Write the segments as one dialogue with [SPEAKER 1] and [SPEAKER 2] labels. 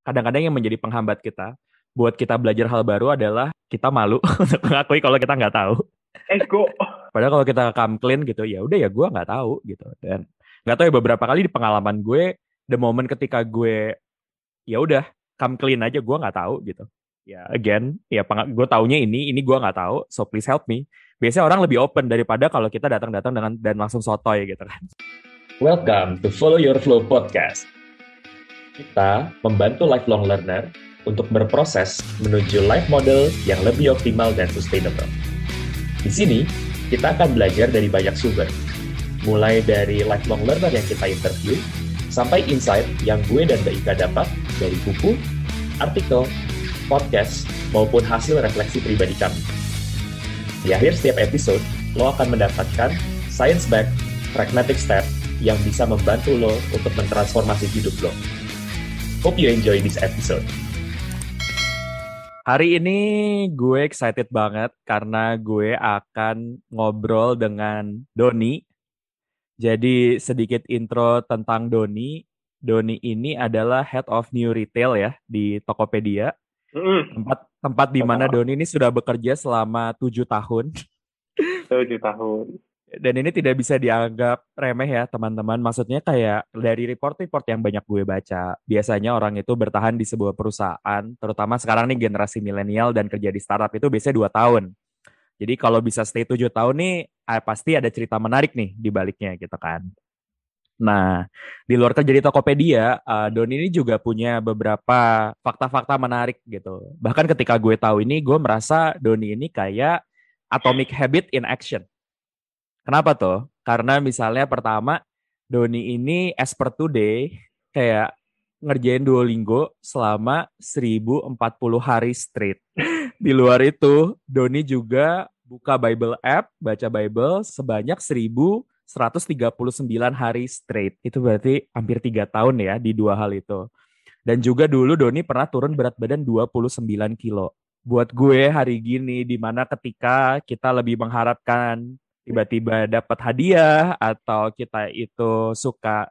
[SPEAKER 1] kadang-kadang yang menjadi penghambat kita buat kita belajar hal baru adalah kita malu untuk mengakui kalau kita nggak tahu.
[SPEAKER 2] Ego.
[SPEAKER 1] Padahal kalau kita come clean gitu, ya udah ya gue nggak tahu gitu. Dan nggak tahu ya beberapa kali di pengalaman gue, the moment ketika gue ya udah come clean aja gue nggak tahu gitu. Ya again, ya gue taunya ini gue nggak tahu, so please help me. Biasanya orang lebih open daripada kalau kita datang-datang dengan dan langsung sotoy gitu kan.
[SPEAKER 3] Welcome to Follow Your Flow Podcast. Kita membantu lifelong learner untuk berproses menuju life model yang lebih optimal dan sustainable. Di sini, kita akan belajar dari banyak sumber, mulai dari lifelong learner yang kita interview, sampai insight yang gue dan Mbak Ika dapat dari buku, artikel, podcast, maupun hasil refleksi pribadi kami. Di akhir setiap episode, lo akan mendapatkan science-backed pragmatic step yang bisa membantu lo untuk mentransformasi hidup lo. Hope you enjoy this episode.
[SPEAKER 1] Hari ini gue excited banget karena gue akan ngobrol dengan Doni. Jadi sedikit intro tentang Doni. Doni ini adalah Head of New Retail ya di Tokopedia. Tempat di mana Doni ini sudah bekerja selama 7 tahun.
[SPEAKER 2] 7 tahun.
[SPEAKER 1] Dan ini tidak bisa dianggap remeh ya teman-teman. Maksudnya kayak dari report-report yang banyak gue baca, biasanya orang itu bertahan di sebuah perusahaan, terutama sekarang nih generasi milenial dan kerja di startup itu biasanya 2 tahun. Jadi kalau bisa stay 7 tahun nih, pasti ada cerita menarik nih di baliknya gitu kan. Nah, di luar kerja di Tokopedia, Doni ini juga punya beberapa fakta-fakta menarik gitu. Bahkan ketika gue tahu ini, gue merasa Doni ini kayak atomic habit in action. Kenapa tuh? Karena misalnya pertama, Doni ini as per today kayak ngerjain Duolingo selama 1040 hari straight. Di luar itu, Doni juga buka Bible app, baca Bible sebanyak 1139 hari straight. Itu berarti hampir 3 tahun ya di dua hal itu. Dan juga dulu Doni pernah turun berat badan 29 kilo. Buat gue hari gini, di mana ketika kita lebih mengharapkan tiba-tiba dapat hadiah atau kita itu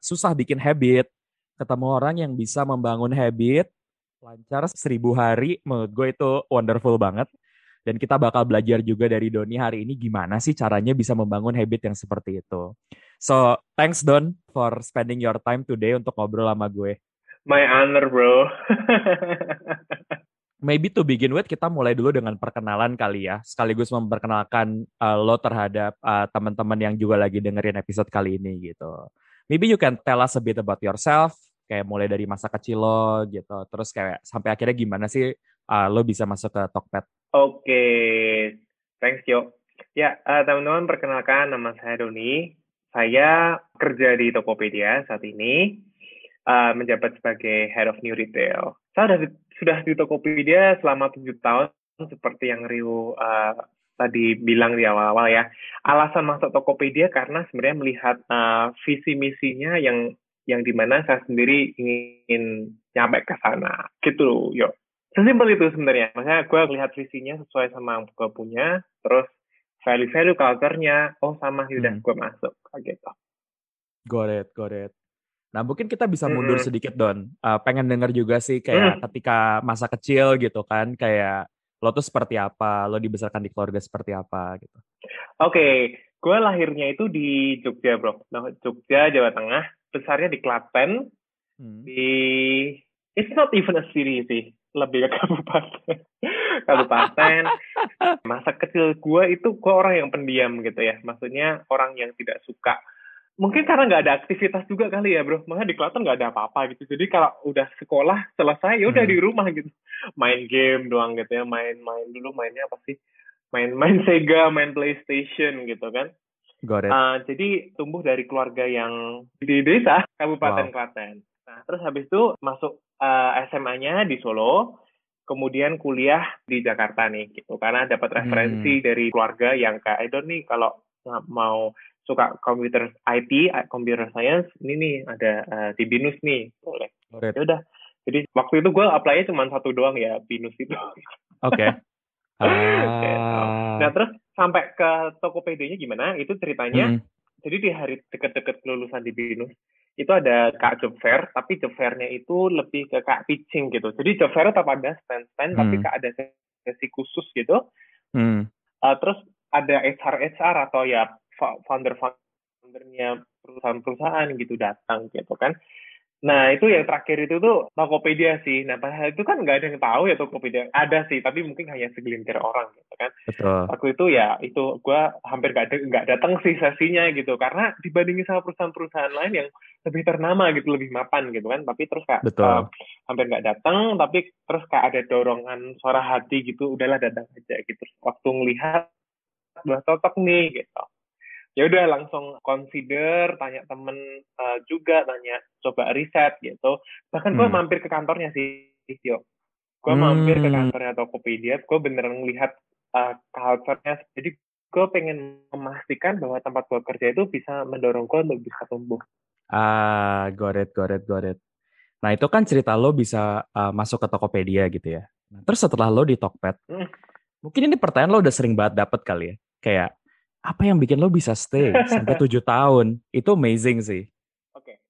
[SPEAKER 1] susah bikin habit, ketemu orang yang bisa membangun habit lancar 1000 hari, menurut gue itu wonderful banget. Dan kita bakal belajar juga dari Doni hari ini gimana sih caranya bisa membangun habit yang seperti itu. So, thanks Don for spending your time today untuk ngobrol sama gue.
[SPEAKER 2] My honor, bro.
[SPEAKER 1] Maybe to begin with kita mulai dulu dengan perkenalan kali ya, sekaligus memperkenalkan lo terhadap teman-teman yang juga lagi dengerin episode kali ini gitu. Maybe you can tell us a bit about yourself, kayak mulai dari masa kecil lo gitu, terus kayak sampai akhirnya gimana sih lo bisa masuk ke Tokped.
[SPEAKER 2] Oke, thanks Yo. Ya, teman-teman perkenalkan nama saya Doni. Saya kerja di Tokopedia saat ini, menjabat sebagai Head of New Retail. Saya sudah di Tokopedia selama 7 tahun, seperti yang Rio tadi bilang di awal-awal ya. Alasan masuk Tokopedia karena sebenarnya melihat visi misinya yang dimana saya sendiri ingin nyampe ke sana. Gitu, Yo. Sesimpel itu sebenarnya. Makanya gue lihat visinya sesuai sama yang gue punya, terus value-value culture-nya, oh sama, yaudah gue masuk. Kayak gitu.
[SPEAKER 1] Got it. Nah, mungkin kita bisa mundur sedikit, Don. Pengen denger juga sih kayak ketika masa kecil gitu kan, kayak lo tuh seperti apa, lo dibesarkan di keluarga seperti apa gitu.
[SPEAKER 2] Oke, gue lahirnya itu di Jogja, bro. Nah, Jogja, Jawa Tengah. Besarnya di Klaten. It's not even a city sih, lebih ke kabupaten. Kabupaten. Masa kecil gue itu gue orang yang pendiam gitu ya. Maksudnya orang yang tidak suka. Mungkin karena nggak ada aktivitas juga kali ya, bro. Makanya di Klaten nggak ada apa-apa gitu. Jadi kalau udah sekolah selesai, ya udah di rumah gitu. Main game doang gitu ya. Main dulu mainnya apa sih? Main Sega, main PlayStation gitu kan.
[SPEAKER 1] Got it.
[SPEAKER 2] Jadi tumbuh dari keluarga yang di desa Kabupaten Klaten. Nah, terus habis itu masuk SMA-nya di Solo, kemudian kuliah di Jakarta nih gitu. Karena dapat referensi dari keluarga yang kayak Don nih kalau mau suka computer IT, computer science, ini nih ada di BINUS nih, boleh. Ya udah. Jadi waktu itu gue apply-nya cuma satu doang ya, BINUS itu.
[SPEAKER 1] Oke.
[SPEAKER 2] Nah, terus sampai ke Tokopedia-nya gimana? Itu ceritanya. Jadi di hari deket-deket kelulusan di BINUS, itu ada Kak Job Fair, tapi Job Fair-nya itu lebih ke Kak pitching gitu. Jadi Job Fair tetap ada stand-stand, tapi Kak ada sesi khusus gitu. Terus ada HR atau ya founder-foundernya perusahaan-perusahaan gitu datang gitu kan. Nah, itu yang terakhir itu tuh Tokopedia sih. Nah, padahal itu kan nggak ada yang tahu ya Tokopedia. Ada sih, tapi mungkin hanya segelintir orang gitu kan.
[SPEAKER 1] Betul.
[SPEAKER 2] Waktu itu ya, itu gue hampir nggak datang sih sesinya gitu. Karena dibandingin sama perusahaan-perusahaan lain yang lebih ternama gitu, lebih mapan gitu kan. Tapi terus hampir nggak datang, tapi terus kayak ada dorongan suara hati gitu, udahlah datang aja gitu. Waktu ngelihat, udah cocok nih gitu. Ya udah langsung consider, tanya temen juga, coba riset gitu. Bahkan gue mampir ke kantornya sih, Tio. Gue mampir ke kantornya Tokopedia, gue beneran melihat culture-nya. Jadi gue pengen memastikan bahwa tempat gue kerja itu bisa mendorong gue untuk bisa tumbuh.
[SPEAKER 1] Got it. Nah itu kan cerita lo bisa masuk ke Tokopedia gitu ya. Terus setelah lo di Tokped, mungkin ini pertanyaan lo udah sering banget dapet kali ya. Kayak, apa yang bikin lo bisa stay sampai 7 tahun? Itu amazing sih.
[SPEAKER 2] Oke.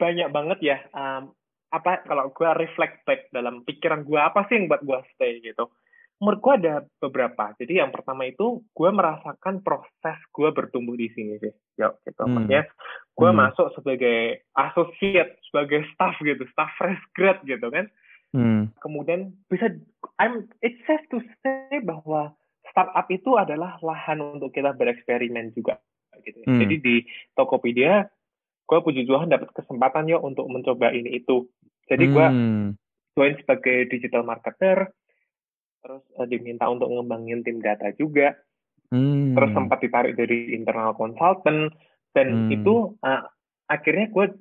[SPEAKER 2] Banyak banget ya. Kalau gue reflect back dalam pikiran gue, apa sih yang buat gue stay gitu. Menurut gue ada beberapa. Jadi yang pertama itu, gue merasakan proses gue bertumbuh di sini sih. Gitu. Maksudnya, gue masuk sebagai associate, sebagai staff gitu. Staff fresh grad gitu kan. Kemudian it's safe to say bahwa startup itu adalah lahan untuk kita bereksperimen juga. Gitu. Jadi di Tokopedia, gue puji Tuhan dapat kesempatan untuk mencoba ini itu. Jadi gue join sebagai digital marketer, terus diminta untuk ngembangin tim data juga, terus sempat ditarik dari internal consultant, dan itu akhirnya gue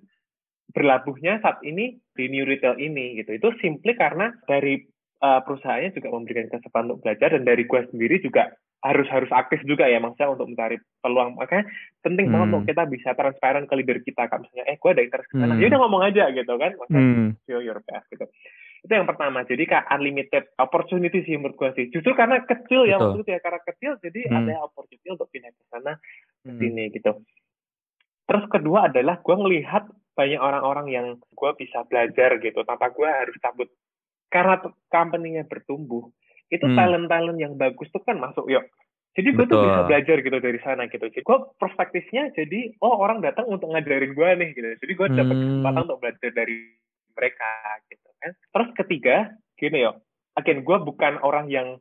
[SPEAKER 2] berlabuhnya saat ini di New Retail ini gitu. Itu simply karena dari perusahaannya juga memberikan kesempatan untuk belajar, dan dari gue sendiri juga harus aktif juga ya, maksudnya untuk mencari peluang. Makanya penting banget untuk kita bisa transparan ke leader kita, kan misalnya gue ada interest ke sana, ya udah ngomong aja gitu kan, maksudnya show your best gitu. Itu yang pertama. Jadi kayak unlimited opportunity sih menurut gue sih. Justru karena kecil ya, maksudnya karena kecil jadi ada opportunity untuk pindah ke sana ke sini gitu. Terus kedua adalah gue ngelihat banyak orang-orang yang gue bisa belajar gitu tanpa gue harus cabut. Karena company-nya bertumbuh, itu talent-talent yang bagus tuh kan masuk Jadi gue tuh bisa belajar gitu dari sana gitu. Jadi gue perspektifnya jadi, orang datang untuk ngajarin gue nih gitu. Jadi gue dapat kesempatan untuk belajar dari mereka gitu kan. Terus ketiga, gini again, gue bukan orang yang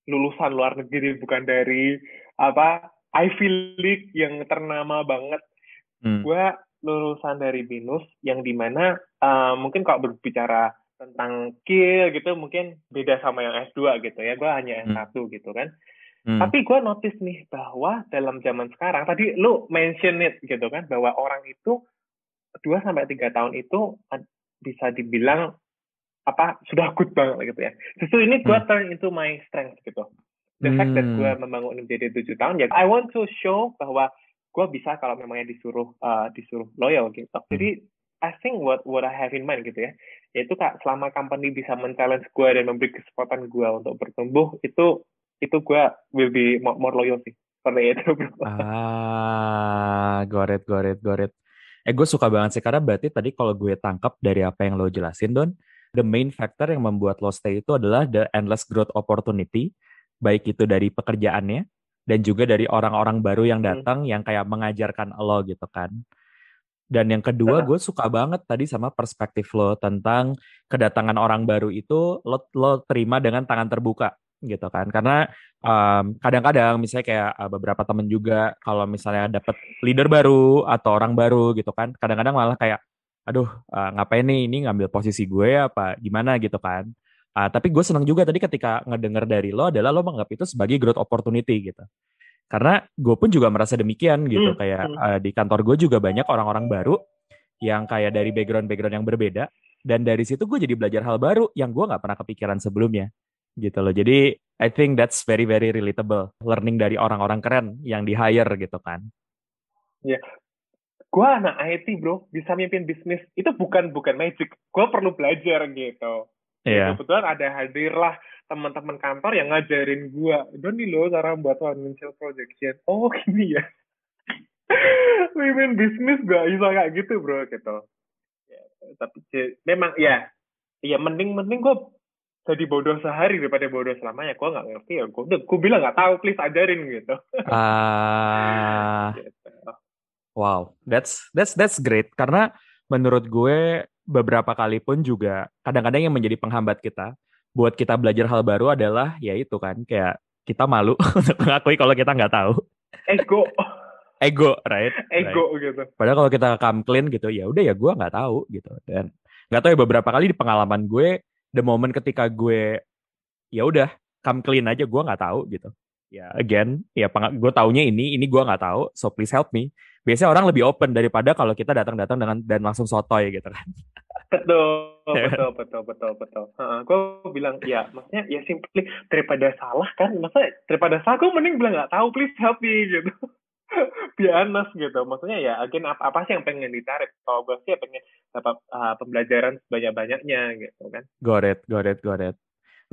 [SPEAKER 2] lulusan luar negeri, bukan dari Ivy League yang ternama banget. Gue lulusan dari BINUS yang dimana mungkin kalau berbicara tentang skill gitu mungkin beda sama yang S2 gitu ya. Gue hanya S1 gitu kan. Tapi gue notice nih bahwa dalam zaman sekarang, tadi lu mention it gitu kan, bahwa orang itu 2-3 tahun itu bisa dibilang sudah good banget gitu ya. Justru ini gue turn into my strength gitu. The fact that gue membangun menjadi 7 tahun ya, I want to show bahwa gue bisa kalau memangnya disuruh loyal gitu. Jadi I think what I have in mind gitu ya, yaitu selama company bisa men-challenge gue dan memberi kesempatan gue untuk bertumbuh, itu gue will be more loyal sih. Seperti itu bro.
[SPEAKER 1] Got it. Gue suka banget sih, karena berarti tadi kalau gue tangkap dari apa yang lo jelasin Don, the main factor yang membuat lo stay itu adalah the endless growth opportunity, baik itu dari pekerjaannya dan juga dari orang-orang baru yang datang yang kayak mengajarkan lo gitu kan. Dan yang kedua, gue suka banget tadi sama perspektif lo tentang kedatangan orang baru itu lo terima dengan tangan terbuka gitu kan. Karena kadang-kadang misalnya kayak beberapa temen juga kalau misalnya dapet leader baru atau orang baru gitu kan, kadang-kadang malah kayak, aduh ngapain nih ini ngambil posisi gue apa gimana gitu kan. Tapi gue senang juga tadi ketika ngedenger dari lo adalah lo menganggap itu sebagai growth opportunity gitu. Karena gue pun juga merasa demikian gitu, kayak di kantor gue juga banyak orang-orang baru yang kayak dari background-background yang berbeda, dan dari situ gue jadi belajar hal baru yang gue nggak pernah kepikiran sebelumnya gitu loh. Jadi I think that's very very relatable, learning dari orang-orang keren yang di hire gitu kan.
[SPEAKER 2] Iya, gue anak IT bro, bisa mimpin bisnis itu bukan magic, gue perlu belajar gitu.
[SPEAKER 1] Yeah.
[SPEAKER 2] Kebetulan ada hadirlah teman-teman kantor yang ngajarin gue, udah nih lo cara buat financial projection. Oh gini ya. Mimpin bisnis gak bisa kayak gitu bro gitu. Ya, tapi memang ya, ya mending gue jadi bodoh sehari daripada bodoh selamanya. Gue nggak ngerti ya, gue bilang nggak tahu, please ajarin gitu.
[SPEAKER 1] Ah,
[SPEAKER 2] Gitu.
[SPEAKER 1] wow, that's great. Karena menurut gue beberapa kali pun juga kadang-kadang yang menjadi penghambat kita buat kita belajar hal baru adalah ya itu kan kayak kita malu untuk mengakui kalau kita nggak tahu.
[SPEAKER 2] Ego,
[SPEAKER 1] Ego, right?
[SPEAKER 2] ego
[SPEAKER 1] Right.
[SPEAKER 2] gitu.
[SPEAKER 1] Padahal kalau kita come clean gitu, ya udah ya gue nggak tahu gitu. Dan nggak tahu ya beberapa kali di pengalaman gue, the moment ketika gue ya udah come clean aja gue nggak tahu gitu. Ya again, ya gue taunya ini gue nggak tahu, so please help me. Biasanya orang lebih open daripada kalau kita datang-datang dengan dan langsung sotoy gitu kan.
[SPEAKER 2] Betul. Gue bilang ya, maksudnya ya simply daripada salah kan, maksudnya daripada salah gue mending bilang nggak tahu, please help me gitu. Biar honest gitu, maksudnya ya again apa sih yang pengen ditarik? Kalau gue sih ya pengen dapat pembelajaran sebanyak-banyaknya gitu kan.
[SPEAKER 1] Got it.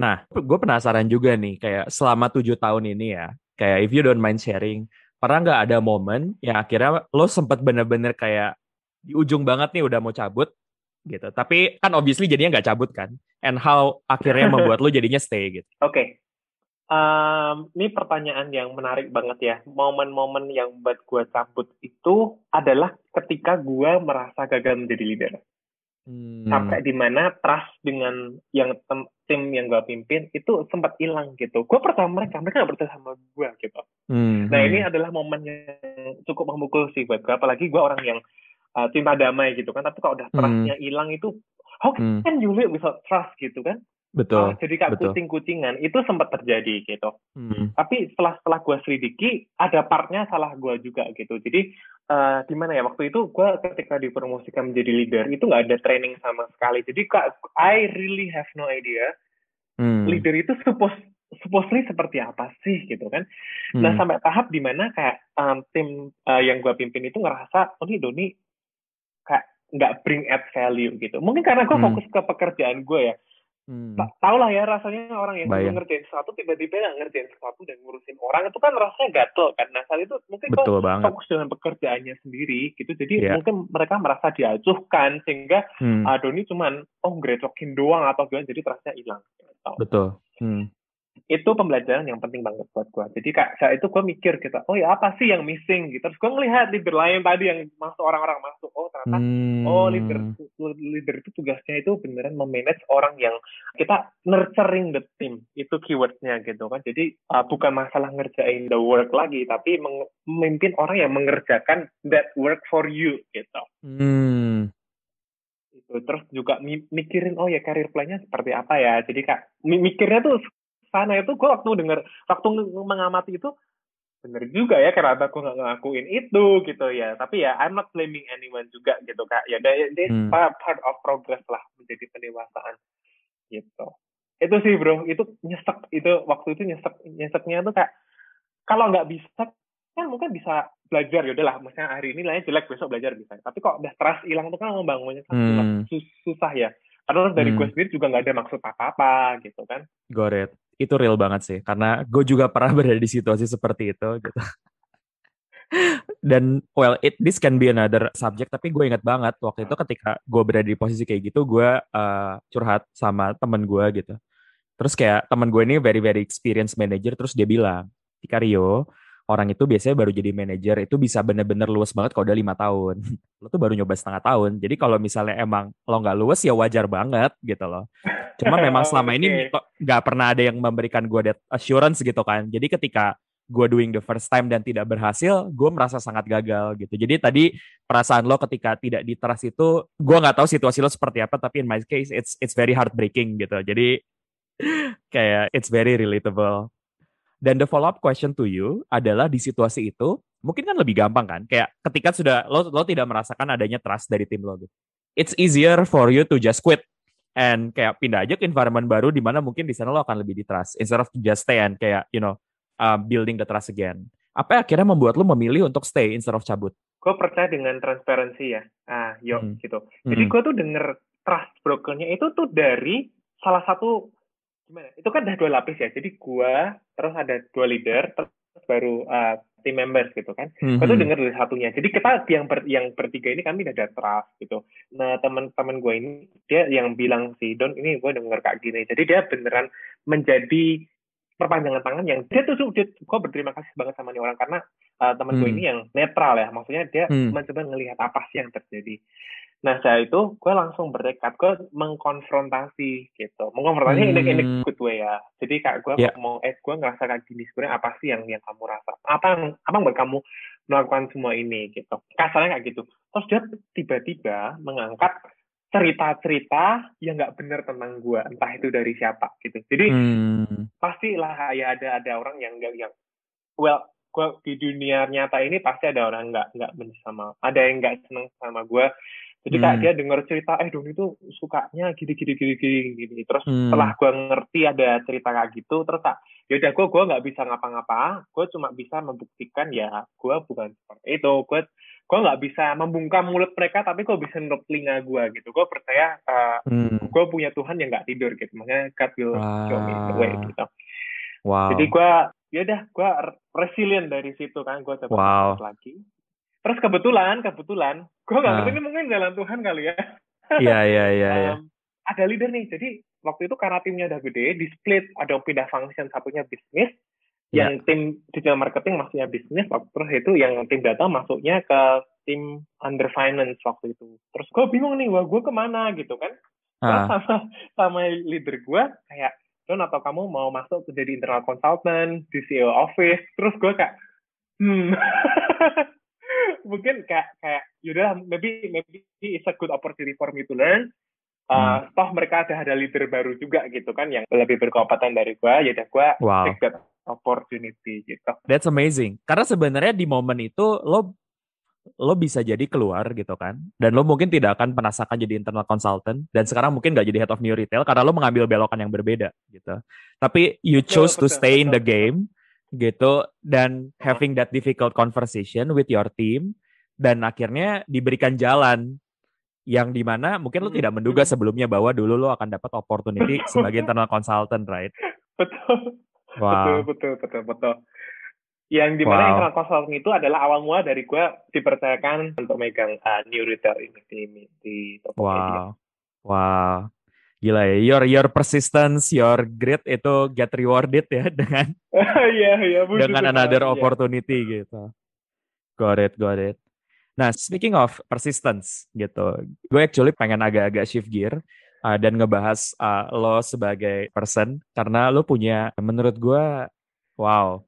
[SPEAKER 1] Nah, gue penasaran juga nih, kayak selama 7 tahun ini ya, kayak if you don't mind sharing, pernah nggak ada momen yang akhirnya lo sempet bener-bener kayak di ujung banget nih udah mau cabut gitu, tapi kan obviously jadinya nggak cabut kan, and how akhirnya membuat lo jadinya stay gitu.
[SPEAKER 2] Oke. Ini pertanyaan yang menarik banget ya. Momen-momen yang buat gue cabut itu adalah ketika gue merasa gagal menjadi leader. Sampai di mana trust dengan yang tim yang gue pimpin itu sempat hilang gitu. Gue percaya mereka nggak percaya sama gue gitu. Nah ini adalah momen yang cukup memukul sih buat gue. Apalagi gue orang yang cinta damai gitu kan. Tapi kalau udah trustnya hilang itu, how can you live without trust gitu kan?
[SPEAKER 1] Betul.
[SPEAKER 2] Jadi kayak kucing-kucingan itu sempat terjadi gitu. Tapi setelah gue selidiki ada partnya salah gue juga gitu. Jadi gimana ya, waktu itu gue ketika dipromosikan menjadi leader itu nggak ada training sama sekali. Jadi I really have no idea leader itu supposedly seperti apa sih gitu kan. Nah sampai tahap dimana kayak tim yang gue pimpin itu ngerasa oh ini Doni kayak nggak bring add value gitu. Mungkin karena gue fokus ke pekerjaan gue ya. Tau lah ya rasanya orang yang dulu ngerjain sesuatu tiba-tiba nggak ngerjain sesuatu dan ngurusin orang itu kan rasanya gatel kan. Nah saat itu mungkin kok fokus dengan pekerjaannya sendiri gitu, jadi mungkin mereka merasa diacuhkan sehingga Doni cuman grecokin doang atau gimana, jadi trustnya hilang gitu.
[SPEAKER 1] Betul.
[SPEAKER 2] Itu pembelajaran yang penting banget buat gue. Jadi saat itu gue mikir gitu, oh ya apa sih yang missing gitu. Terus gue ngelihat leader lain tadi yang masuk, orang-orang masuk, oh ternyata leader itu tugasnya itu beneran memanage orang yang kita nurturing the team, itu keywordnya gitu kan. Jadi bukan masalah ngerjain the work lagi, tapi memimpin orang yang mengerjakan that work for you gitu. Terus juga mikirin oh ya career plan-nya seperti apa ya. Jadi mikirnya tuh sana itu gue waktu mengamati itu bener juga ya, karena aku nggak ngelakuin itu gitu ya. Tapi ya I'm not blaming anyone juga gitu kak. Ya this part of progress lah menjadi pendewasaan gitu. Itu sih bro, itu nyesek, itu waktu itu nyeseknya tuh kayak kalau nggak bisa kan mungkin bisa belajar, ya udahlah maksudnya hari ini lahnya jelek besok belajar bisa. Tapi kok udah trust hilang tuh kan membangunnya kan susah ya. Karena dari gue sendiri juga nggak ada maksud apa-apa gitu kan.
[SPEAKER 1] Got it. Itu real banget sih, karena gue juga pernah berada di situasi seperti itu gitu. Dan this can be another subject, tapi gue ingat banget waktu itu ketika gue berada di posisi kayak gitu, gue curhat sama temen gue gitu. Terus kayak temen gue ini very experienced manager, terus dia bilang, Tika Rio, orang itu biasanya baru jadi manajer itu bisa bener-bener luwes banget kalau udah 5 tahun. Lo tuh baru nyoba setengah tahun. Jadi kalau misalnya emang lo nggak luwes ya wajar banget gitu loh. Cuma memang selama ini nggak pernah ada yang memberikan gue that assurance gitu kan. Jadi ketika gue doing the first time dan tidak berhasil, gue merasa sangat gagal gitu. Jadi tadi perasaan lo ketika tidak di-trust itu, gue nggak tahu situasi lo seperti apa, tapi in my case it's very heartbreaking gitu. Jadi kayak it's very relatable. Dan the follow up question to you adalah di situasi itu mungkin kan lebih gampang kan, kayak ketika sudah lo tidak merasakan adanya trust dari tim lo gitu. It's easier for you to just quit and kayak pindah aja ke environment baru di mana mungkin di sana lo akan lebih di trust instead of just stay and kayak building the trust again. Apa akhirnya membuat lo memilih untuk stay instead of cabut?
[SPEAKER 2] Gue percaya dengan transparansi ya. Gitu. Jadi gue tuh denger trust brokernya itu tuh dari salah satu gimana? Itu kan ada 2 lapis ya. Jadi gue terus ada 2 leader, terus baru team members gitu kan. Gue tuh denger dari satunya. Jadi kita yang bertiga ini kami udah ada trust gitu. Nah teman-teman gue ini dia yang bilang sih, Don ini gue denger kayak gini. Jadi dia beneran menjadi perpanjangan tangan yang dia tuh gue berterima kasih banget sama nih orang karena teman gue ini yang netral ya. Maksudnya dia mencoba ngelihat apa sih yang terjadi. Nah, setelah itu gue langsung bertekad, gue mengkonfrontasi gitu. Mengkonfrontasi in a good way ya. Jadi kayak gue ngomong, gue ngerasa kayak gini, sebenarnya apa sih yang kamu rasa? Apa yang buat kamu melakukan semua ini gitu. Kasarnya kayak gitu. Terus dia tiba-tiba mengangkat cerita-cerita yang nggak benar tentang gue, entah itu dari siapa gitu. Jadi pastilah ya ada orang yang well, gue di dunia nyata ini pasti ada orang nggak benci sama, ada yang nggak seneng sama gue. Jadi kayak dia dengar cerita, Don itu sukanya gini. Terus setelah gue ngerti ada cerita kayak gitu, terus yaudah gue nggak bisa ngapa-ngapa, gue cuma bisa membuktikan ya gue bukan seperti itu. Gue nggak bisa membungkam mulut mereka, tapi gue bisa nutup telinga gue gitu. Gue percaya gue punya Tuhan yang nggak tidur gitu, makanya God will show me the way gitu.
[SPEAKER 1] Wow.
[SPEAKER 2] Jadi gue resilient dari situ kan, gue coba lagi. Terus kebetulan gue nggak ngerti ini mungkin jalan Tuhan kali ya.
[SPEAKER 1] Iya.
[SPEAKER 2] Ada leader nih, jadi waktu itu karena timnya udah gede, di split, ada yang pindah function, satunya bisnis, yang tim digital marketing masuknya bisnis, terus itu yang tim data masuknya ke tim under finance waktu itu. Terus gue bingung nih, gue kemana gitu kan. Terus sama leader gue kayak, Don atau kamu mau masuk jadi internal consultant di CEO office? Terus gue kayak, mungkin kayak yaudah maybe it's a good opportunity for me to learn. Toh mereka ada leader baru juga gitu kan yang lebih berkompeten dari gue, yaudah gue take that opportunity gitu.
[SPEAKER 1] That's amazing. Karena sebenarnya di momen itu lo bisa jadi keluar gitu kan, dan lo mungkin tidak akan penasaran jadi internal consultant, dan sekarang mungkin nggak jadi head of new retail karena lo mengambil belokan yang berbeda gitu. Tapi you chose to stay in the game gitu, dan having that difficult conversation with your team, dan akhirnya diberikan jalan yang dimana mungkin lo tidak menduga sebelumnya bahwa dulu lo akan dapat opportunity sebagai internal consultant, right?
[SPEAKER 2] Betul.
[SPEAKER 1] Wow.
[SPEAKER 2] Betul. Yang dimana internal consultant itu adalah awal mula dari gue dipercayakan untuk megang new retail ini di Tokopedia.
[SPEAKER 1] Wow. Gila ya, your persistence, your grit itu get rewarded ya dengan dengan another opportunity gitu. Got it. Nah, speaking of persistence gitu, gue actually pengen agak-agak shift gear dan ngebahas lo sebagai person, karena lo punya, menurut gue, wow.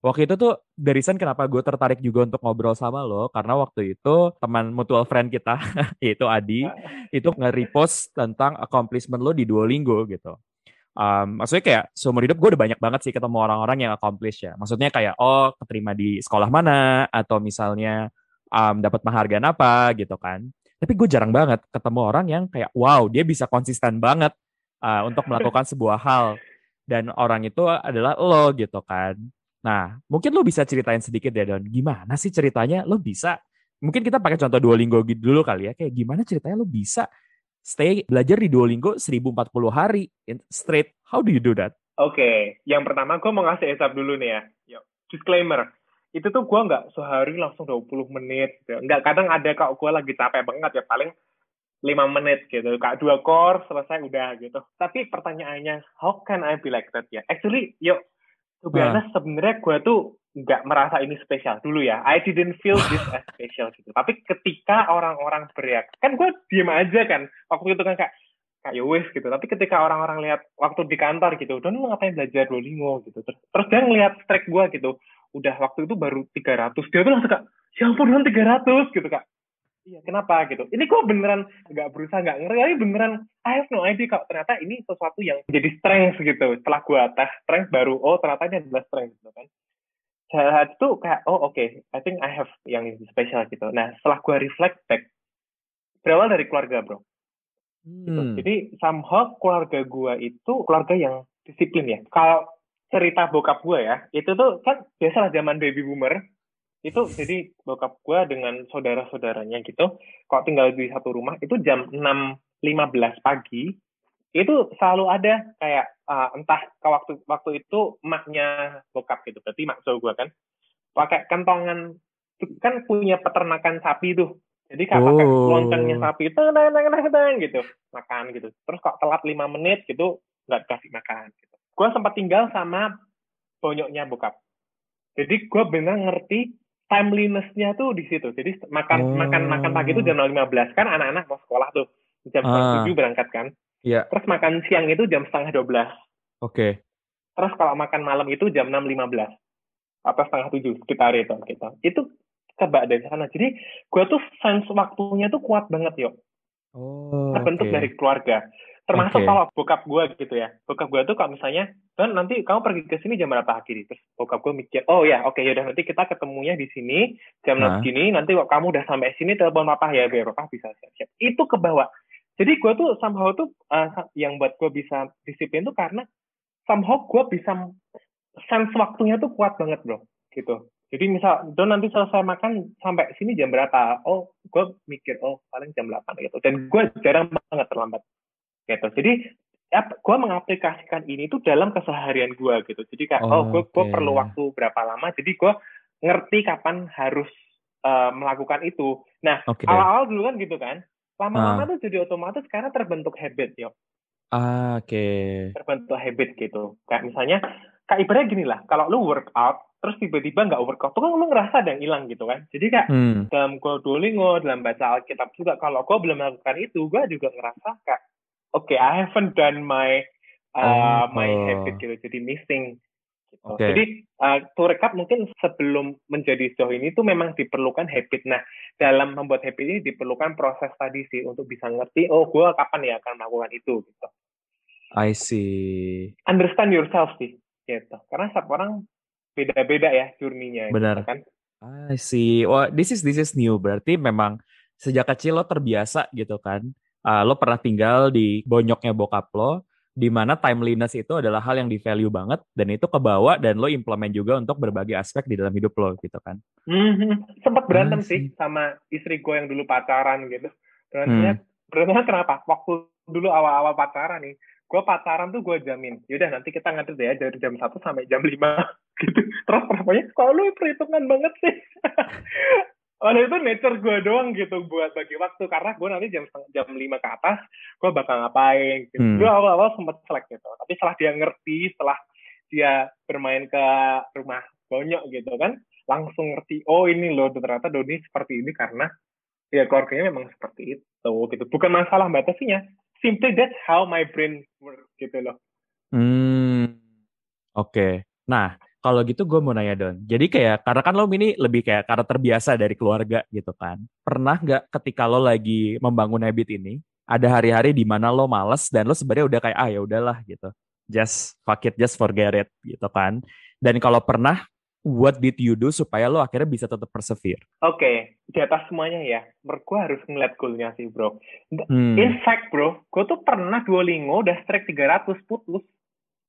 [SPEAKER 1] Waktu itu tuh the reason kenapa gue tertarik juga untuk ngobrol sama lo, karena waktu itu teman mutual friend kita, yaitu Adi, itu nge-repost tentang accomplishment lo di Duolingo gitu. Maksudnya kayak seumur hidup gue udah banyak banget sih ketemu orang-orang yang accomplish ya. Maksudnya kayak keterima di sekolah mana, atau misalnya dapat penghargaan apa gitu kan. Tapi gue jarang banget ketemu orang yang kayak wow, dia bisa konsisten banget untuk melakukan sebuah hal. Dan orang itu adalah lo gitu kan. Nah, mungkin lo bisa ceritain sedikit ya, Don. Gimana sih ceritanya lo bisa? Mungkin kita pakai contoh Duolingo dulu kali ya. Kayak gimana ceritanya lo bisa belajar di Duolingo 1040 hari straight. How do you do that?
[SPEAKER 2] Oke, yang pertama gue mau ngasih heads up dulu nih ya. Disclaimer, itu tuh gue nggak sehari langsung 20 menit. Gitu. Nggak, kadang ada kalau gue lagi capek banget ya paling 5 menit gitu. Kayak 2 core selesai udah gitu. Tapi pertanyaannya, how can I be like that ya? Actually, to be honest, sebenarnya gue tuh nggak merasa ini spesial dulu ya. I didn't feel this as special gitu. Tapi ketika orang-orang beriak, kan gue diem aja kan. Waktu itu kan kayak yowes gitu. Tapi ketika orang-orang lihat waktu di kantor gitu, Don lu ngapain belajar Duolingo gitu. Terus dia ngelihat strike gue gitu. Udah waktu itu baru 300. Dia tuh langsung kayak, ya ampun Don 300 gitu kak. Iya, kenapa gitu? Ini gue beneran nggak berusaha, nggak ngerti, tapi beneran I have no idea kalau ternyata ini sesuatu yang jadi strength gitu. Setelah gue tes strength baru, ternyata ini adalah strength gitu kan. Saat itu kayak, okay, I think I have yang spesial gitu. Nah, setelah gue reflect back, berawal dari keluarga bro. Gitu. Jadi somehow keluarga gue itu keluarga yang disiplin ya. Kalau cerita bokap gue ya, itu tuh kan biasalah zaman baby boomer, itu jadi bokap gue dengan saudara-saudaranya gitu, kalau tinggal di satu rumah itu jam 6.15 pagi itu selalu ada kayak entah ke waktu itu emaknya bokap gitu, berarti mak cowok gue kan, pakai kentongan, kan punya peternakan sapi tuh. Jadi kayak pakai loncengnya sapi, gitu, makan gitu. Terus kok telat 5 menit gitu, nggak kasih makan. Gitu. Gue sempat tinggal sama bonyoknya bokap. Jadi gue benar ngerti timeliness-nya tuh di situ. Jadi makan pagi itu jam 15 kan anak-anak mau sekolah tuh jam 7 berangkat kan.
[SPEAKER 1] Iya.
[SPEAKER 2] Terus makan siang itu jam 11:30.
[SPEAKER 1] Oke.
[SPEAKER 2] Terus kalau makan malam itu jam 6:15 atau 6:30 sekitar itu gitu. Itu kebak dari sana. Jadi gue tuh sense waktunya tuh kuat banget yuk. Terbentuk dari keluarga. Termasuk kalau bokap gue gitu ya. Bokap gue tuh kalau misalnya, Dan nanti kamu pergi ke sini jam berapa akhirnya? Terus bokap gue mikir, oh ya oke, yaudah nanti kita ketemunya di sini jam 6 segini, nanti kok kamu udah sampai sini telepon papa ya, biar papa bisa siap-siap. Itu kebawa. Jadi gue tuh somehow tuh yang buat gue bisa disiplin tuh karena somehow gue bisa sense waktunya tuh kuat banget bro. Gitu. Jadi misal, Don nanti selesai makan sampai sini jam berapa? Oh, gue mikir, paling jam 8 gitu. Dan gue jarang banget terlambat. Gitu. Jadi, gue mengaplikasikan ini tuh dalam keseharian gue gitu. Jadi kayak, gue perlu waktu berapa lama. Jadi gue ngerti kapan harus melakukan itu. Nah, awal-awal dulu kan gitu kan. Lama-lama tuh jadi otomatis karena terbentuk habit, yuk. Terbentuk habit gitu. Kayak misalnya, kayak ibaratnya gini lah, kalau lu workout, terus tiba-tiba nggak workout, tuh kan lu ngerasa ada yang hilang gitu kan. Jadi kayak dalam gue Duolingo, dalam baca Alkitab juga, kalau gue belum melakukan itu, gue juga ngerasa kayak, I haven't done my habit gitu, jadi missing. Gitu. Jadi to recap mungkin sebelum menjadi sejauh ini tuh memang diperlukan habit. Nah, dalam membuat habit ini diperlukan proses tadi sih untuk bisa ngerti, gue kapan ya akan melakukan itu gitu.
[SPEAKER 1] I see.
[SPEAKER 2] Understand yourself sih. Gitu. Karena setiap orang beda-beda ya journey-nya.
[SPEAKER 1] Benar.
[SPEAKER 2] Gitu kan?
[SPEAKER 1] I see. Wah, this is new. Berarti memang sejak kecil lo terbiasa gitu kan. Lo pernah tinggal di bonyoknya bokap lo, di mana timeliness itu adalah hal yang di-value banget, dan itu kebawa dan lo implement juga untuk berbagai aspek di dalam hidup lo gitu kan.
[SPEAKER 2] Sempat berantem sih sama istri gue yang dulu pacaran gitu. Berantemnya kenapa? Waktu dulu awal-awal pacaran nih, gue pacaran tuh gue jamin, yaudah nanti kita ngatur deh ya dari jam 1 sampai jam 5 gitu. Terus perempuannya, kalau lu perhitungan banget sih. Oleh itu nature gue doang gitu buat bagi waktu, karena gue nanti jam 5 ke atas gue bakal ngapain gitu. Gue awal-awal sempat selek gitu, tapi setelah dia ngerti, setelah dia bermain ke rumah bonyok gitu kan, langsung ngerti, ini loh ternyata Doni seperti ini karena ya keluarganya memang seperti itu gitu. Bukan masalah batasinya, simply that's how my brain works gitu loh.
[SPEAKER 1] Oke. Nah, kalau gitu gue mau nanya Don. Jadi kayak, karena kan lo ini lebih kayak karena terbiasa dari keluarga gitu kan. Pernah nggak ketika lo lagi membangun habit ini, ada hari-hari di mana lo males dan lo sebenarnya udah kayak, ya udahlah gitu. Just fuck it, just forget it gitu kan. Dan kalau pernah, what did you do supaya lo akhirnya bisa tetap persevere?
[SPEAKER 2] Oke, di atas semuanya ya, menurut gue harus ngeliat goalnya sih bro. In fact bro, gue tuh pernah Duolingo udah strike 300 putus.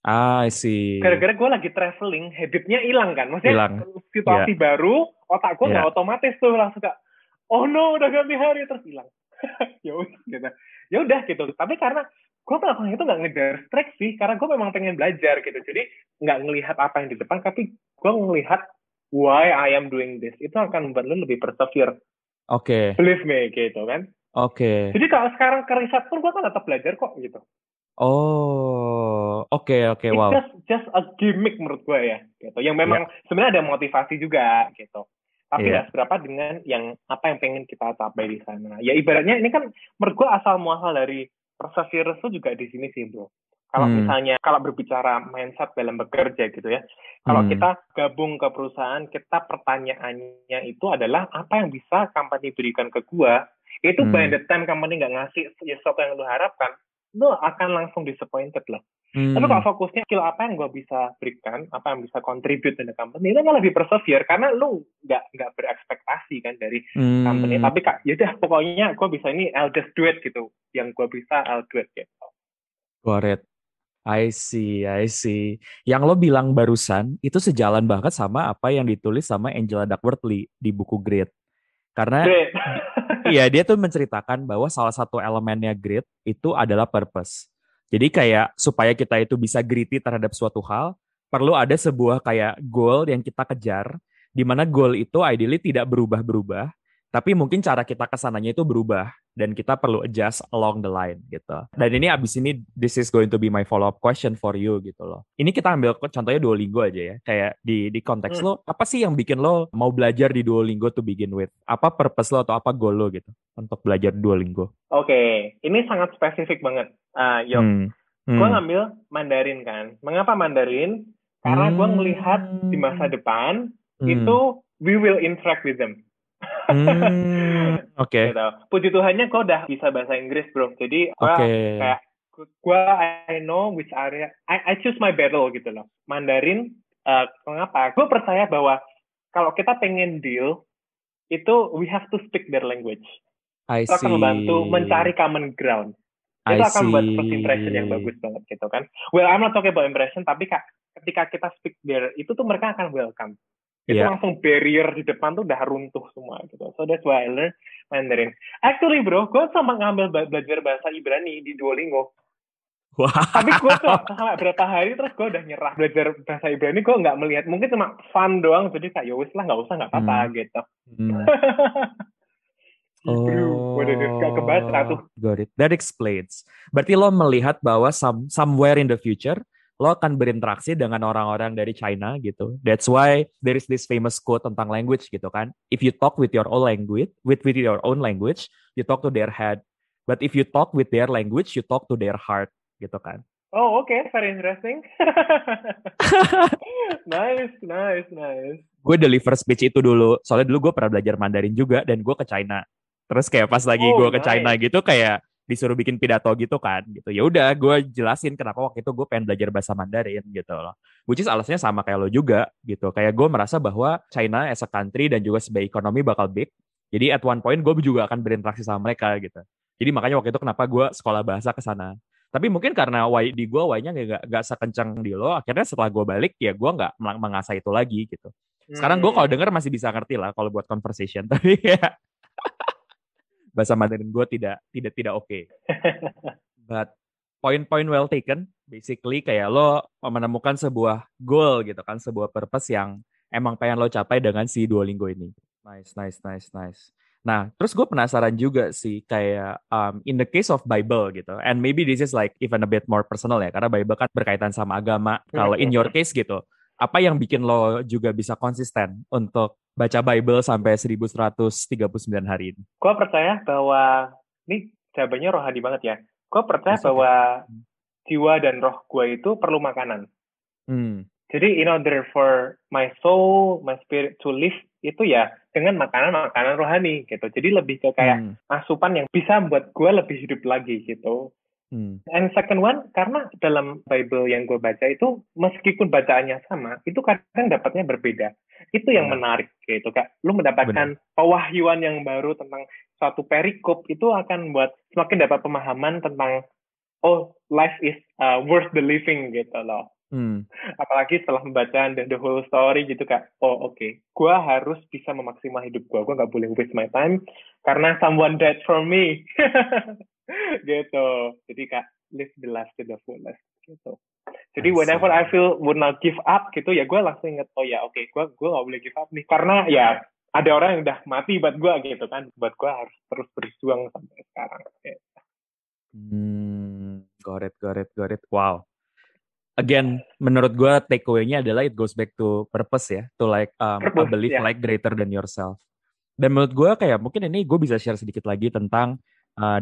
[SPEAKER 1] I see.
[SPEAKER 2] Gara-gara gue lagi traveling, habitnya hilang kan. Maksudnya situasi baru, otak gue nggak otomatis tuh langsung kayak, oh no, udah ganti hari, terus hilang. Ya udah gitu. Tapi karena gue melakukan itu nggak ngejar strike sih, karena gue memang pengen belajar gitu. Jadi nggak ngelihat apa yang di depan, tapi gue ngelihat why I am doing this. Itu akan membuat lo lebih persevere.
[SPEAKER 1] Oke.
[SPEAKER 2] Believe me gitu kan.
[SPEAKER 1] Oke.
[SPEAKER 2] Jadi kalau sekarang ke riset pun gue kan tetap belajar kok gitu.
[SPEAKER 1] Oke, wow.
[SPEAKER 2] It's just a gimmick menurut gue ya, gitu. Yang memang sebenarnya ada motivasi juga, gitu. Tapi nggak seberapa dengan apa yang pengen kita capai di sana. Ya ibaratnya ini kan menurut gue asal muasal dari perseverance itu juga di sini sih, bro. Kalau misalnya kalau berbicara mindset dalam bekerja gitu ya, kalau kita gabung ke perusahaan, kita pertanyaannya itu adalah apa yang bisa company berikan ke gue. Itu by the time company nggak ngasih sesuatu yang lu harapkan, lu akan langsung disappointed lah. Tapi kalau fokusnya skill apa yang gue bisa berikan, apa yang bisa contribute in the company, itu kan lebih persevere karena lu nggak berekspektasi kan dari company. Tapi yaudah pokoknya gue bisa ini, I'll just do it gitu. Yang gue bisa, I'll do it gitu.
[SPEAKER 1] Got it. I see. Yang lo bilang barusan itu sejalan banget sama apa yang ditulis sama Angela Duckworth di buku Grit. Karena iya, dia tuh menceritakan bahwa salah satu elemennya grit itu adalah purpose. Jadi kayak supaya kita itu bisa gritty terhadap suatu hal, perlu ada sebuah kayak goal yang kita kejar, Dimana goal itu ideally tidak berubah-berubah, tapi mungkin cara kita kesananya itu berubah dan kita perlu adjust along the line gitu. Dan ini abis ini this is going to be my follow up question for you gitu loh. Ini kita ambil contohnya Duolingo aja ya. Kayak di konteks lo, apa sih yang bikin lo mau belajar di Duolingo to begin with? Apa purpose lo atau apa goal lo gitu untuk belajar Duolingo?
[SPEAKER 2] Oke, ini sangat spesifik banget. Gue ngambil Mandarin kan. Mengapa Mandarin? Karena gue melihat di masa depan itu we will interact with them.
[SPEAKER 1] Oke.
[SPEAKER 2] Gitu. Puji Tuhannya gue udah bisa bahasa Inggris bro. Jadi gue I know which area I choose my battle gitu loh. Mandarin mengapa? Gue percaya bahwa kalau kita pengen deal itu we have to speak their language. Itu akan membantu mencari common ground. Itu akan membuat first impression yang bagus banget gitu kan. Well, I'm not talking about impression, tapi ketika kita speak there, itu tuh mereka akan welcome. Itu langsung barrier di depan tuh udah runtuh semua gitu. So that's why I learned Mandarin. Actually bro, gue sama ngambil belajar bahasa Ibrani di Duolingo.
[SPEAKER 1] Wow.
[SPEAKER 2] Tapi gue tuh sampai berapa hari terus gue udah nyerah belajar bahasa Ibrani. Gue nggak melihat, mungkin cuma fun doang. Jadi kayak yowis lah, nggak usah, nggak apa-apa gitu. Gak kebaca tuh.
[SPEAKER 1] Got it. That explains. Berarti lo melihat bahwa somewhere in the future lo akan berinteraksi dengan orang-orang dari China gitu. That's why there is this famous quote tentang language gitu kan. If you talk with your own language, with your own language, you talk to their head. But if you talk with their language, you talk to their heart gitu kan.
[SPEAKER 2] Oh, okay. Very interesting. Nice.
[SPEAKER 1] Gue deliver speech itu dulu. Soalnya dulu gue pernah belajar Mandarin juga dan gue ke China. Terus kayak pas lagi gue ke China gitu kayak disuruh bikin pidato gitu kan gitu. Ya udah gue jelasin kenapa waktu itu gue pengen belajar bahasa Mandarin gitu loh. Which is alasannya sama kayak lo juga gitu. Kayak gue merasa bahwa China as a country dan juga sebagai ekonomi bakal big. Jadi at one point gue juga akan berinteraksi sama mereka gitu. Jadi makanya waktu itu kenapa gue sekolah bahasa ke sana. Tapi mungkin karena di gue why-nya gak sekencang di lo, akhirnya setelah gue balik ya gue gak mengasah itu lagi gitu. Sekarang gue kalau denger masih bisa ngerti lah kalau buat conversation. Tapi ya bahasa Mandarin gue tidak oke. But point well taken. Basically kayak lo menemukan sebuah goal gitu kan, sebuah purpose yang emang pengen lo capai dengan si Duolingo ini. Nice. Nah, terus gue penasaran juga sih kayak in the case of Bible gitu, and maybe this is like even a bit more personal ya, karena Bible kan berkaitan sama agama. Kalau in your case gitu, apa yang bikin lo juga bisa konsisten untuk baca Bible sampai 1139 hari ini?
[SPEAKER 2] Gue percaya bahwa, ini jawabannya rohani banget ya, gue percaya bahwa jiwa dan roh gue itu perlu makanan. Jadi in order for my soul, my spirit to live, itu ya dengan makanan rohani gitu. Jadi lebih ke kayak asupan yang bisa membuat gue lebih hidup lagi gitu. And second one, karena dalam Bible yang gue baca itu, meskipun bacaannya sama, itu kadang dapatnya berbeda. Itu yang menarik gitu. Kayak lu mendapatkan pewahyuan yang baru tentang suatu perikop, itu akan buat semakin dapat pemahaman tentang, oh, life is worth the living gitu loh. Apalagi setelah membaca the whole story gitu kak, oh oke, gue harus bisa memaksimal hidup gue gak boleh waste my time karena someone died for me. Gitu. Jadi kak, live the life to the fullest gitu. Jadi whenever I feel would not give up gitu ya, gue langsung inget, oh ya oke, gue gak boleh give up nih, karena ya ada orang yang udah mati buat gue gitu kan, buat gue harus terus berjuang sampai sekarang gitu.
[SPEAKER 1] Got it. Wow. Again, menurut gue takeaway-nya adalah it goes back to purpose ya, to like a belief like greater than yourself. Dan menurut gue kayak mungkin ini gue bisa share sedikit lagi tentang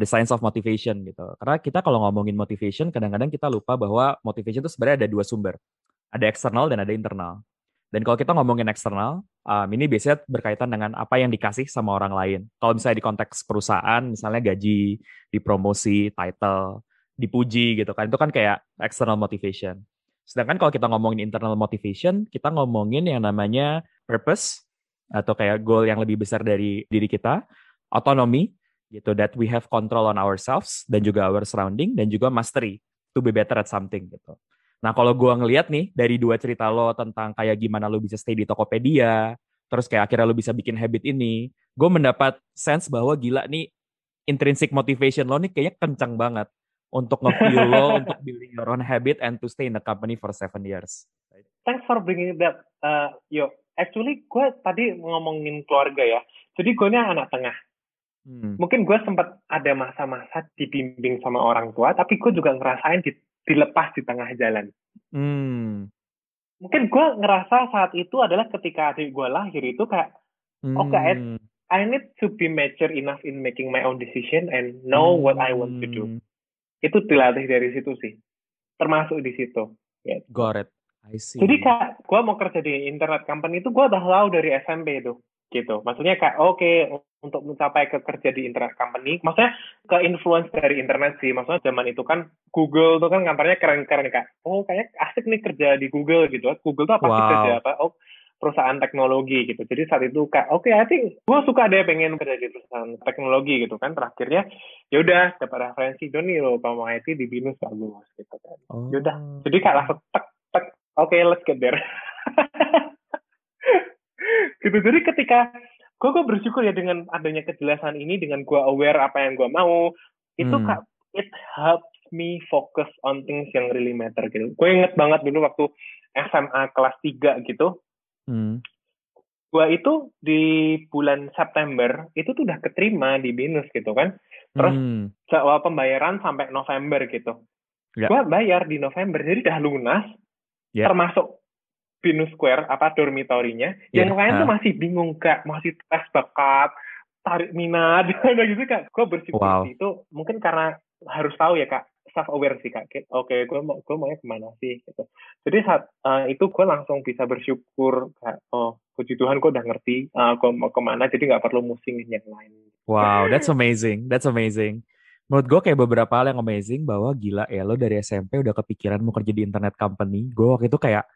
[SPEAKER 1] the science of motivation gitu. Karena kita kalau ngomongin motivation, kadang-kadang kita lupa bahwa motivation itu sebenarnya ada dua sumber. Ada eksternal dan ada internal. Dan kalau kita ngomongin eksternal, ini biasanya berkaitan dengan apa yang dikasih sama orang lain. Kalau misalnya di konteks perusahaan, misalnya gaji, dipromosi, title, dipuji gitu kan, itu kan kayak external motivation. Sedangkan kalau kita ngomongin internal motivation, kita ngomongin yang namanya purpose atau kayak goal yang lebih besar dari diri kita, autonomy gitu, that we have control on ourselves dan juga our surrounding, dan juga mastery to be better at something gitu. Nah kalau gue ngelihat nih dari dua cerita lo tentang kayak gimana lo bisa stay di Tokopedia, terus kayak akhirnya lo bisa bikin habit ini, gue mendapat sense bahwa gila nih intrinsic motivation lo nih kayaknya kencang banget untuk nge-fuel lo, untuk building your own habit and to stay in the company for 7 years.
[SPEAKER 2] Thanks for bringing that, Yo. actually gue tadi ngomongin keluarga ya. Jadi gue ini anak tengah. Mungkin gue sempat ada masa-masa dibimbing sama orang tua, tapi gue juga ngerasain dilepas di tengah jalan. Mungkin gue ngerasa saat itu adalah ketika adik gue lahir itu kayak, okay, I need to be mature enough in making my own decision and know what I want to do. Itu dilatih dari situ sih, termasuk di situ. Gitu.
[SPEAKER 1] Got it. I see.
[SPEAKER 2] Jadi kayak gue mau kerja di internet company itu gue udah tahu dari SMP itu. Gitu. Maksudnya kayak untuk mencapai ke kerja di internet company, maksudnya ke influence dari internet sih. Maksudnya zaman itu kan Google tuh kan gambarnya keren-keren kayak, kayaknya asik nih kerja di Google gitu. Google tuh apa sih kerja apa? Perusahaan teknologi gitu. Jadi saat itu kayak I think gue suka deh pengen kerja di perusahaan teknologi gitu kan. Terakhirnya ya udah dapat referensi Doni lo kalau mau IT di BINUS bagus gitu kan. Yaudah. Jadi kayak langsung tek let's get there. Gitu. Jadi ketika gue bersyukur ya dengan adanya kejelasan ini, dengan gue aware apa yang gue mau, itu it helps me focus on things yang really matter gitu. Gue inget banget dulu waktu SMA kelas 3 gitu, gue itu di bulan September itu tuh udah keterima di BINUS gitu kan. Terus soal pembayaran sampai November gitu. Gue bayar di November, jadi udah lunas, termasuk BINUS Square, dormitorinya, yang lain tuh masih bingung, Kak, masih tes bakat, tarik minat, gitu Kak. Gue bersyukur itu, mungkin karena harus tahu ya Kak, self-aware sih Kak, oke, gue maunya kemana sih, gitu. Jadi saat itu gue langsung bisa bersyukur, Kak, puji Tuhan gue udah ngerti, gue mau kemana, jadi nggak perlu musingin yang lain.
[SPEAKER 1] Wow, that's amazing. Menurut gue kayak beberapa hal yang amazing, bahwa gila ya, lo dari SMP udah kepikiran mau kerja di internet company. Gue waktu itu kayak,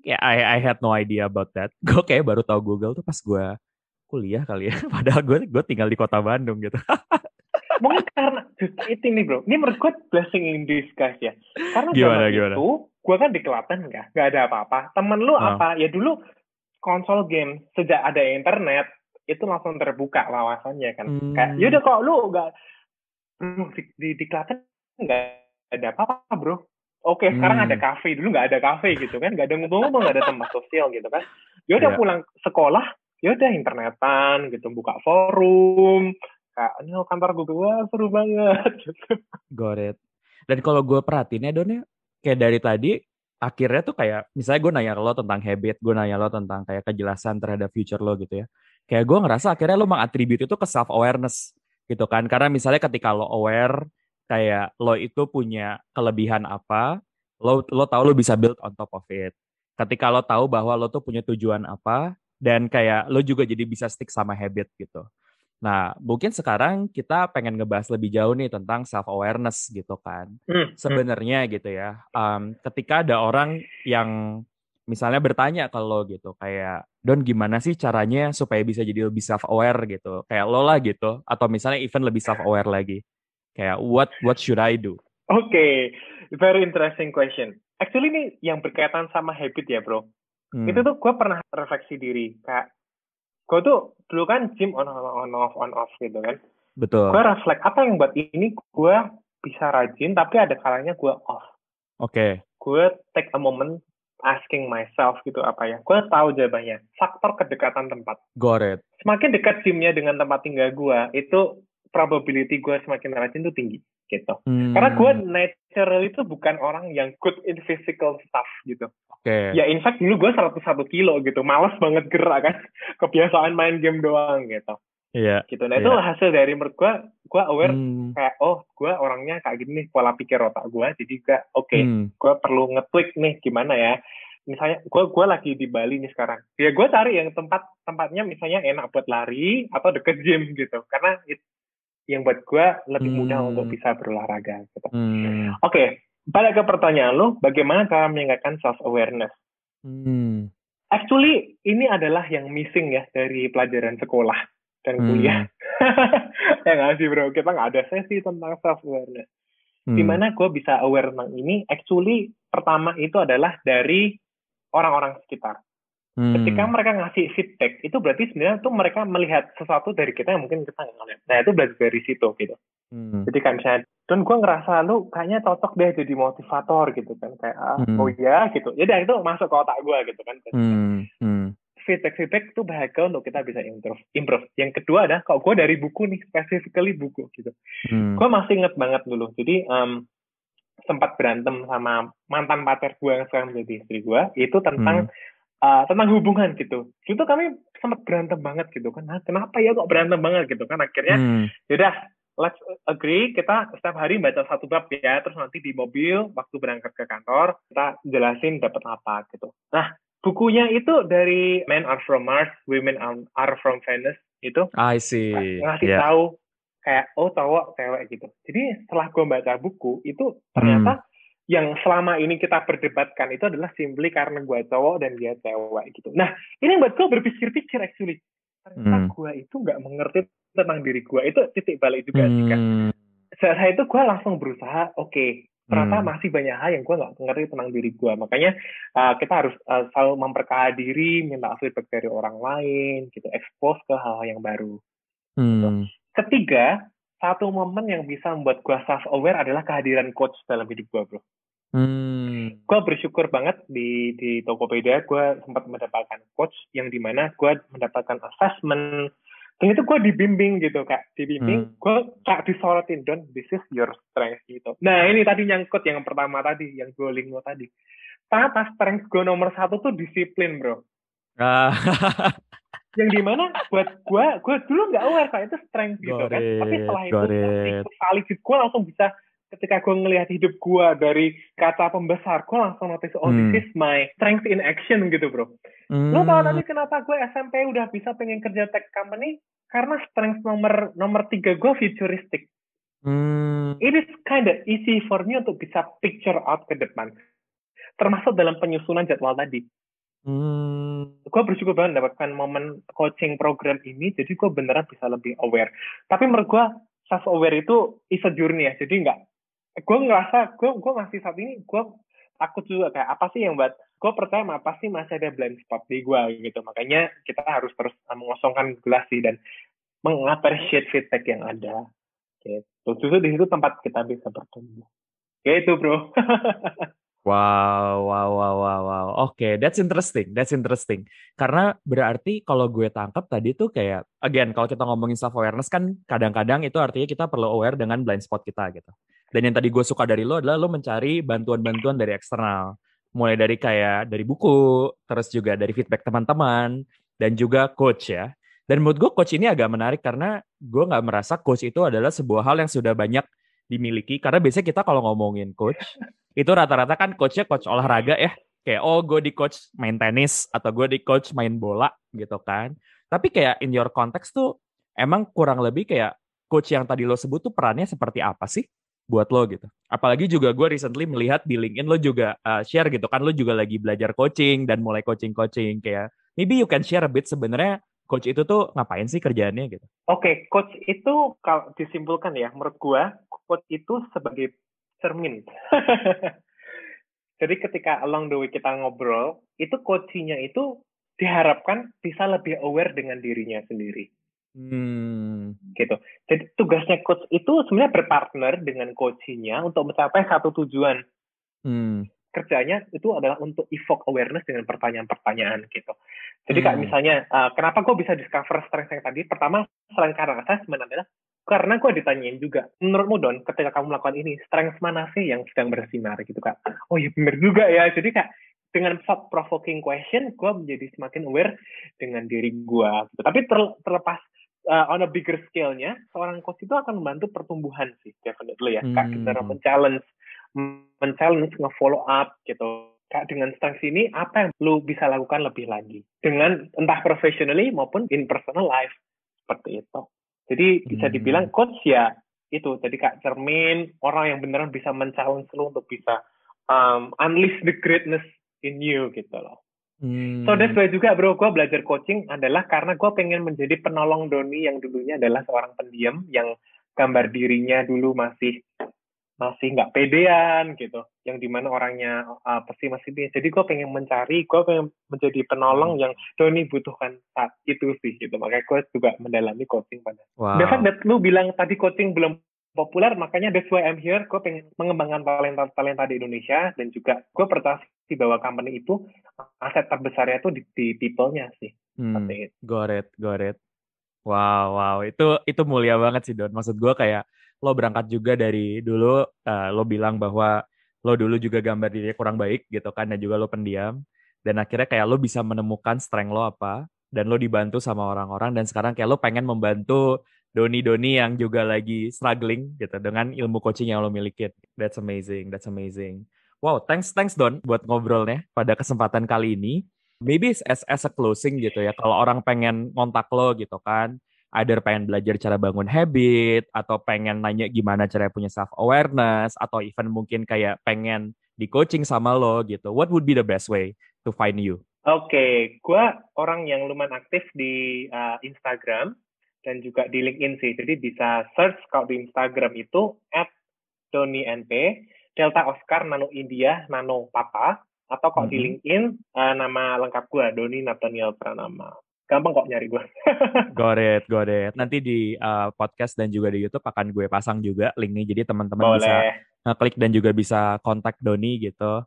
[SPEAKER 1] I had no idea about that. Gue kayak baru tahu Google tuh pas gue kuliah kali ya. Padahal gue tinggal di kota Bandung gitu.
[SPEAKER 2] Mungkin karena itu nih bro. Ini menurut gue blessing in disguise ya. Karena
[SPEAKER 1] gimana?
[SPEAKER 2] itu gue kan di Klaten nggak ada apa-apa. Temen lu apa? Ya dulu konsol game sejak ada internet itu langsung terbuka wawasannya kan. Kayak yaudah kok lu nggak di Klaten nggak ada apa-apa bro. Oke, sekarang ada kafe. Dulu nggak ada kafe gitu kan. Nggak ada ngomong-ngomong, nggak ada tempat sosial gitu kan. Yaudah pulang sekolah, yaudah internetan gitu. Buka forum. Kayak, kantor gue seru banget. Gitu.
[SPEAKER 1] Got it. Dan kalau gue perhatiin ya Don ya, kayak dari tadi, akhirnya tuh kayak, misalnya gue nanya lo tentang habit, gue nanya lo tentang kayak kejelasan terhadap future lo gitu ya. Kayak gue ngerasa akhirnya lo mengatribut itu ke self-awareness gitu kan. Karena misalnya ketika lo aware, kayak lo itu punya kelebihan apa, lo tahu lo bisa build on top of it. Ketika lo tahu bahwa lo tuh punya tujuan apa, dan kayak lo juga jadi bisa stick sama habit gitu. Nah, mungkin sekarang kita pengen ngebahas lebih jauh nih tentang self-awareness gitu kan. Sebenarnya gitu ya, ketika ada orang yang misalnya bertanya ke lo gitu, kayak, Don gimana sih caranya supaya bisa jadi lebih self-aware gitu. Kayak lo lah gitu, atau misalnya even lebih self-aware lagi. Kayak what should I do?
[SPEAKER 2] Okay, very interesting question. Actually ini yang berkaitan sama habit ya bro. Itu tuh gue pernah refleksi diri. Kayak gue tuh dulu kan gym on off gitu kan.
[SPEAKER 1] Betul.
[SPEAKER 2] Gue reflect apa yang buat ini gue bisa rajin tapi ada kalanya gue off.
[SPEAKER 1] Oke.
[SPEAKER 2] Gue take a moment asking myself gitu apa ya. Gue tahu jawabannya. Faktor kedekatan tempat.
[SPEAKER 1] Got it.
[SPEAKER 2] Semakin dekat gymnya dengan tempat tinggal gue, itu probability gue semakin rajin tuh tinggi gitu. Karena gue natural itu bukan orang yang good in physical stuff gitu. Ya in fact dulu gue 101 kilo gitu, malas banget gerak kan, kebiasaan main game doang gitu.
[SPEAKER 1] Iya.
[SPEAKER 2] Gitu. Nah itu hasil dari menurut gue aware kayak gue orangnya kayak gini nih pola pikir otak gue, jadi gue perlu nge-tweak nih gimana ya. Misalnya gue lagi di Bali nih sekarang, ya gue cari yang tempatnya misalnya enak buat lari atau deket gym gitu, karena yang buat gue lebih mudah untuk bisa berolahraga gitu. Oke, balik ke pertanyaan lo, bagaimana cara meningkatkan self-awareness? Actually, ini adalah yang missing ya dari pelajaran sekolah dan kuliah. Ya nggak sih bro, kita nggak ada sesi tentang self-awareness. Dimana gue bisa aware tentang ini, actually pertama itu adalah dari orang-orang sekitar. Ketika mereka ngasih feedback, itu berarti sebenarnya tuh mereka melihat sesuatu dari kita yang mungkin kita nggak ngeliat. Nah itu belajar dari situ gitu. Jadi kan misalnya, Don gue ngerasa lu kayaknya cocok deh jadi motivator gitu kan. Kayak, oh iya gitu. Jadi itu masuk ke otak gue gitu kan. feedback itu bahagia untuk kita bisa improve. Yang kedua adalah kalau gue dari buku nih, specifically buku gitu. Gue masih inget banget dulu. Jadi sempat berantem sama mantan pacar gue yang sekarang menjadi istri gue. Itu tentang hubungan gitu. Itu kami sempat berantem banget gitu kan. Nah, kenapa ya kok berantem banget gitu kan? Akhirnya yaudah, let's agree, kita setiap hari baca satu bab ya. Terus nanti di mobil waktu berangkat ke kantor kita jelasin dapat apa gitu. Nah, bukunya itu dari Men Are From Mars, Women Are From Venus itu.
[SPEAKER 1] I see.
[SPEAKER 2] Ngasih tahu kayak cowok cewek gitu. Jadi setelah gue baca buku itu ternyata yang selama ini kita perdebatkan itu adalah simply karena gue cowok dan dia cewek gitu. Nah, ini yang buat gue berpikir-pikir actually. Ternyata gue itu nggak mengerti tentang diri gue. Itu titik balik juga sih kan. Setelah itu gue langsung berusaha, ternyata masih banyak hal yang gue nggak mengerti tentang diri gue. Makanya kita harus selalu memperkaya diri, minta feedback dari orang lain, gitu, expose ke hal-hal yang baru. Gitu. Ketiga, satu momen yang bisa membuat gue self-aware adalah kehadiran coach dalam hidup gue, bro. Gue bersyukur banget di Tokopedia, gue sempat mendapatkan coach yang dimana gue mendapatkan assessment. Dan itu gue dibimbing gitu, Kak. Dibimbing, gue kayak disorotin, Don, this is your strength gitu. Nah, ini tadi nyangkut yang pertama tadi, yang Duolingo tadi. Ternyata strength gue nomor 1 tuh disiplin, bro. Yang dimana buat gue dulu nggak aware kalau itu strength gitu kan. Tapi setelah itu valid, gue langsung bisa, ketika gue ngelihat hidup gue dari kaca pembesar, gue langsung notice, this is my strength in action gitu, bro. Lo tau tadi kenapa gue SMP udah bisa pengen kerja tech company? Karena strength nomor 3 gue futuristic. It is kind of easy for me untuk bisa picture out ke depan. Termasuk dalam penyusunan jadwal tadi. Gue bersyukur banget mendapatkan momen coaching program ini, jadi gue beneran bisa lebih aware. Tapi menurut gue self-aware itu is a journey ya, jadi gue ngerasa gue masih saat ini, gue takut juga kayak apa sih yang buat gue percaya apa sih masih ada blind spot di gue gitu. Makanya kita harus terus mengosongkan gelas sih dan mengapresiasi feedback yang ada gitu. Justru di situ tempat kita bisa bertumbuh gitu, bro.
[SPEAKER 1] Wow. Oke, that's interesting. Karena berarti kalau gue tangkap tadi tuh kayak, again, kalau kita ngomongin self-awareness kan kadang-kadang itu artinya kita perlu aware dengan blind spot kita gitu. Dan yang tadi gue suka dari lo adalah lo mencari bantuan-bantuan dari eksternal. Mulai dari buku, terus juga dari feedback teman-teman, dan juga coach ya. Dan menurut gue coach ini agak menarik karena gue nggak merasa coach itu adalah sebuah hal yang sudah banyak dimiliki. Karena biasanya kita kalau ngomongin coach, itu rata-rata kan coachnya coach olahraga ya. Kayak, gue di coach main tenis, atau gue di coach main bola gitu kan. Tapi kayak in your context tuh, emang kurang lebih kayak coach yang tadi lo sebut tuh perannya seperti apa sih buat lo gitu. Apalagi juga gue recently melihat di LinkedIn lo juga share gitu kan, lo juga lagi belajar coaching dan mulai coaching kayak, maybe you can share a bit sebenarnya coach itu tuh ngapain sih kerjaannya gitu.
[SPEAKER 2] Oke, coach itu kalau disimpulkan ya, menurut gue coach itu sebagai cermin. Jadi ketika along the way kita ngobrol, itu coaching-nya itu diharapkan bisa lebih aware dengan dirinya sendiri. Gitu. Jadi tugasnya coach itu sebenarnya berpartner dengan coaching-nya untuk mencapai satu tujuan. Kerjanya itu adalah untuk evoke awareness dengan pertanyaan-pertanyaan gitu. Jadi kayak misalnya, kenapa gue bisa discover strength yang tadi? Pertama, selain karena assessment adalah karena gue ditanyain juga, menurutmu Don, ketika kamu melakukan ini, strength mana sih yang sedang bersinar gitu Kak? Oh iya benar juga ya. Jadi Kak, dengan thought provoking question, gue menjadi semakin aware dengan diri gue. Gitu. Tapi terlepas on a bigger scale-nya, seorang coach itu akan membantu pertumbuhan sih, definitely ya. Kak, kita men-challenge, nge-follow up gitu. Kak, dengan strength ini, apa yang lu bisa lakukan lebih lagi? Dengan entah professionally maupun in personal life. Seperti itu. Jadi bisa dibilang coach ya itu. Jadi Kak, cermin, orang yang beneran bisa men-challenge lu untuk bisa unleash the greatness in you gitu loh. So that's why juga bro, gue belajar coaching adalah karena gue pengen menjadi penolong Doni yang dulunya adalah seorang pendiam yang gambar dirinya dulu masih nggak pedean gitu, yang dimana orangnya pesimis. Jadi gue pengen menjadi penolong yang Doni butuhkan saat itu sih gitu. Makanya gue juga mendalami coaching pada.
[SPEAKER 1] Wow.
[SPEAKER 2] The fact that lu bilang tadi coaching belum populer, makanya that's why I'm here. Gue pengen mengembangkan talenta di Indonesia, dan juga gue percaya bahwa company itu aset terbesarnya itu di people-nya sih.
[SPEAKER 1] Got it. Wow, itu mulia banget sih, Don. Maksud gue kayak lo berangkat juga dari dulu, lo bilang bahwa lo dulu juga gambar dirinya kurang baik gitu kan, dan juga lo pendiam, dan akhirnya kayak lo bisa menemukan strength lo apa, dan lo dibantu sama orang-orang, dan sekarang kayak lo pengen membantu Doni yang juga lagi struggling gitu dengan ilmu coaching yang lo milikin. That's amazing. Wow, thanks Don buat ngobrolnya pada kesempatan kali ini. Maybe as a closing gitu ya, kalau orang pengen kontak lo gitu kan, either pengen belajar cara bangun habit, atau pengen nanya gimana cara punya self-awareness, atau even mungkin kayak pengen di coaching sama lo gitu, what would be the best way to find you?
[SPEAKER 2] Oke, gue orang yang lumayan aktif di Instagram dan juga di LinkedIn sih. Jadi bisa search kalau di Instagram itu @DoniNP, Delta Oscar, Nano India, Nano Papa. Atau kalau di LinkedIn, nama lengkap gue, Doni Nathaniel Pranama. Gampang kok nyari gue. Got
[SPEAKER 1] it. Nanti di podcast dan juga di YouTube akan gue pasang juga linknya. Jadi teman-teman bisa klik dan juga bisa kontak Doni gitu.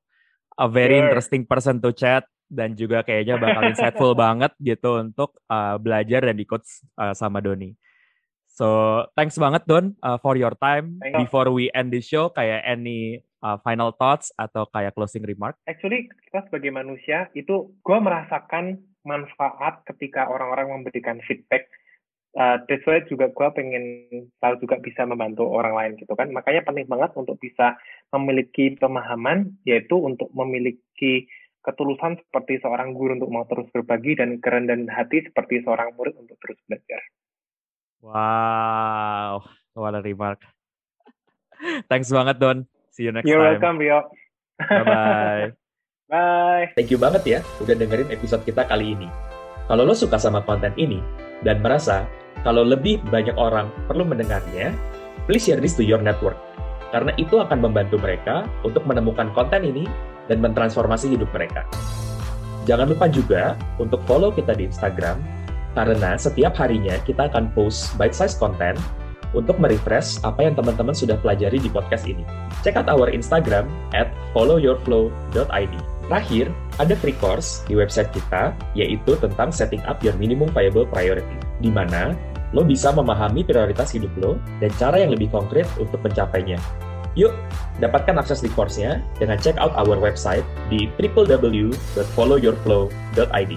[SPEAKER 1] A very interesting person to chat. Dan juga kayaknya bakal insightful banget gitu untuk belajar dan di-coach sama Doni. So, thanks banget Don for your time. Before we end the show, kayak any final thoughts atau kayak closing remark?
[SPEAKER 2] Actually, kita sebagai manusia itu gue merasakan manfaat ketika orang-orang memberikan feedback. That's why juga gue pengen tahu juga bisa membantu orang lain gitu kan. Makanya penting banget untuk bisa memiliki pemahaman, yaitu untuk memiliki ketulusan seperti seorang guru untuk mau terus berbagi, dan kerendahan hati seperti seorang murid untuk terus belajar.
[SPEAKER 1] Wow, what a remark. Thanks banget Don. See you next
[SPEAKER 2] You're
[SPEAKER 1] time.
[SPEAKER 2] You're welcome, Rio.
[SPEAKER 1] Bye-bye.
[SPEAKER 2] Bye.
[SPEAKER 3] Thank you banget ya udah dengerin episode kita kali ini. Kalau lo suka sama konten ini dan merasa kalau lebih banyak orang perlu mendengarnya, please share this to your network. Karena itu akan membantu mereka untuk menemukan konten ini dan mentransformasi hidup mereka. Jangan lupa juga untuk follow kita di Instagram, karena setiap harinya kita akan post bite-sized content untuk merefresh apa yang teman-teman sudah pelajari di podcast ini. Check out our Instagram @followyourflow.id. Terakhir, ada free course di website kita, yaitu tentang setting up your minimum viable priority, di mana lo bisa memahami prioritas hidup lo dan cara yang lebih konkret untuk mencapainya. Yuk, dapatkan akses di course-nya dengan check out our website di www.followyourflow.id.